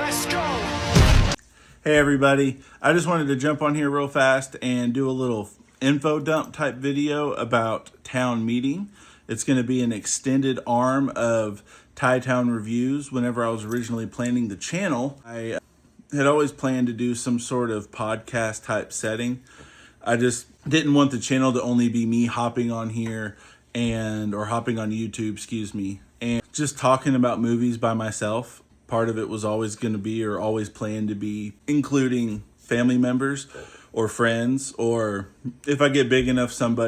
Let's go. Hey everybody, I just wanted to jump on here real fast and do a little info dump type video about Town Meeting. It's going to be an extended arm of Thai Town Reviews. Whenever I was originally planning the channel, I had always planned to do some sort of podcast type setting. I just didn't want the channel to only be me hopping on here or hopping on YouTube, and just talking about movies by myself. Part of it was always going to be, or always planned to be, including family members or friends, or if I get big enough, some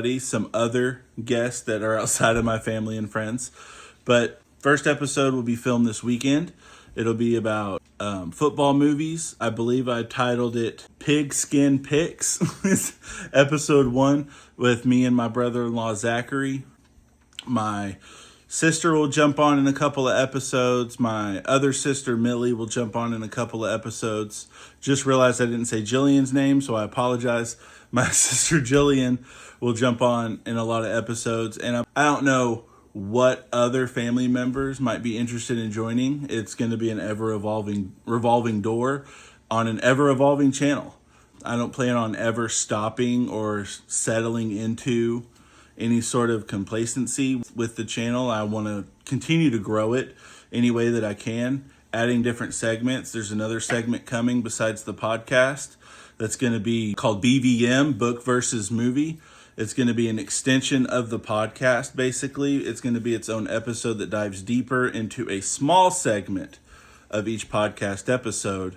other guests that are outside of my family and friends. But first episode will be filmed this weekend. It'll be about football movies. I believe I titled it Pigskin Picks. Episode 1 with me and my brother-in-law Zachary. My sister will jump on in a couple of episodes. My other sister, Millie, will jump on in a couple of episodes. Just realized I didn't say Jillian's name, so I apologize. My sister, Jillian, will jump on in a lot of episodes. And I don't know what other family members might be interested in joining. It's going to be an revolving door on an ever-evolving channel. I don't plan on ever stopping or settling into any sort of complacency with the channel. I want to continue to grow it any way that I can, adding different segments. There's another segment coming besides the podcast that's going to be called BVM, Book versus Movie. It's going to be an extension of the podcast, basically. It's going to be its own episode that dives deeper into a small segment of each podcast episode.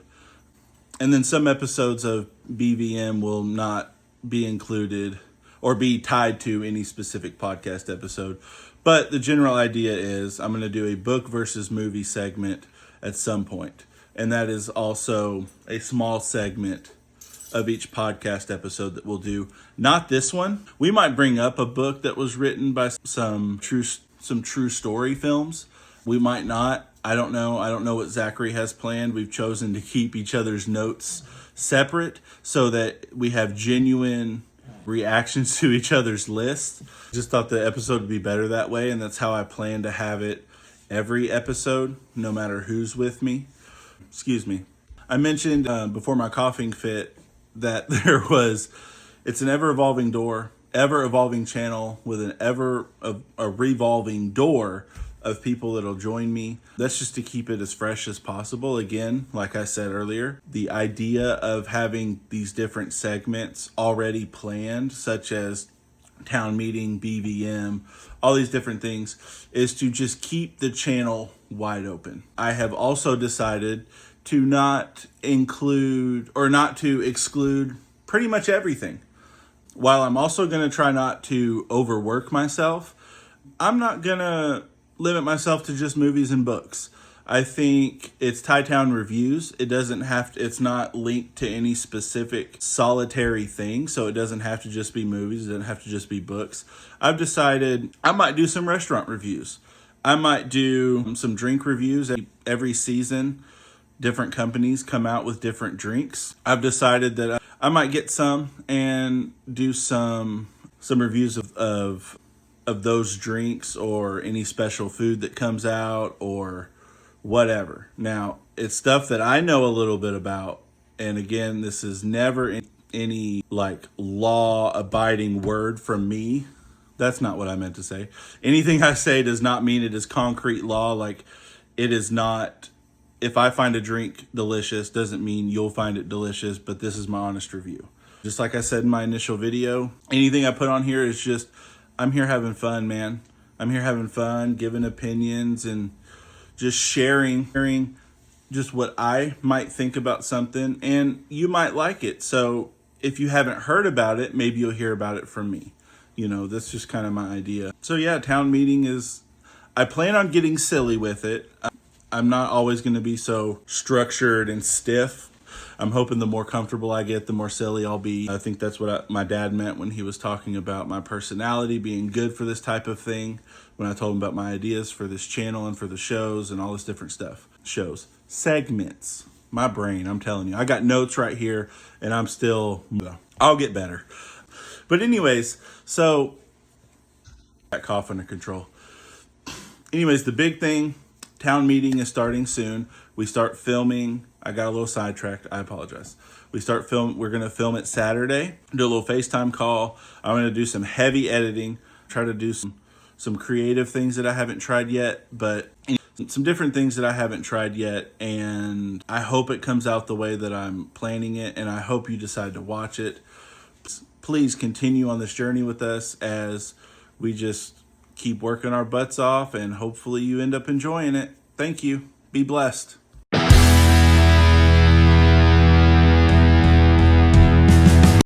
And then some episodes of BVM will not be included or be tied to any specific podcast episode. But the general idea is I'm going to do a book versus movie segment at some point. And that is also a small segment of each podcast episode that we'll do. Not this one. We might bring up a book that was written by some true story films. We might not. I don't know. I don't know what Zachary has planned. We've chosen to keep each other's notes separate so that we have genuine reactions to each other's lists. Just thought the episode would be better that way, and that's how I plan to have it every episode, no matter who's with me. Excuse me. I mentioned before my coughing fit that it's an ever-evolving door, ever-evolving channel with a revolving door of people that'll join me. That's just to keep it as fresh as possible. Again, like I said earlier, the idea of having these different segments already planned, such as Town Meeting, BVM, all these different things, is to just keep the channel wide open. I have also decided to not exclude pretty much everything. While I'm also going to try not to overwork myself, I'm not going to limit myself to just movies and books. I think it's Thai Town Reviews. It's not linked to any specific solitary thing, so it doesn't have to just be movies. It doesn't have to just be books. I've decided I might do some restaurant reviews. I might do some drink reviews. Every season, different companies come out with different drinks. I've decided that I might get some and do some reviews of those drinks or any special food that comes out or whatever. Now, it's stuff that I know a little bit about. And again, this is never any like law-abiding word from me. That's not what I meant to say. Anything I say does not mean it is concrete law. Like, it is not, if I find a drink delicious, doesn't mean you'll find it delicious, but this is my honest review. Just like I said in my initial video, anything I put on here is just, I'm here having fun, man. I'm here having fun, giving opinions, and just sharing just what I might think about something, and you might like it. So if you haven't heard about it, maybe you'll hear about it from me. That's just kind of my idea. So yeah, Town Meeting I plan on getting silly with it. I'm not always going to be so structured and stiff. I'm hoping the more comfortable I get, the more silly I'll be. I think that's what my dad meant when he was talking about my personality being good for this type of thing. When I told him about my ideas for this channel and for the shows and all this different stuff. Shows. Segments. My brain, I'm telling you. I got notes right here and I'll get better. But anyways, so got cough under control. Anyways, the big thing, Town Meeting is starting soon. We start filming I got a little sidetracked. I apologize. We're going to film it Saturday, do a little FaceTime call. I'm going to do some heavy editing, try to do some creative things that I haven't tried yet, but some different things that I haven't tried yet. And I hope it comes out the way that I'm planning it. And I hope you decide to watch it. Please continue on this journey with us as we just keep working our butts off, and hopefully you end up enjoying it. Thank you. Be blessed.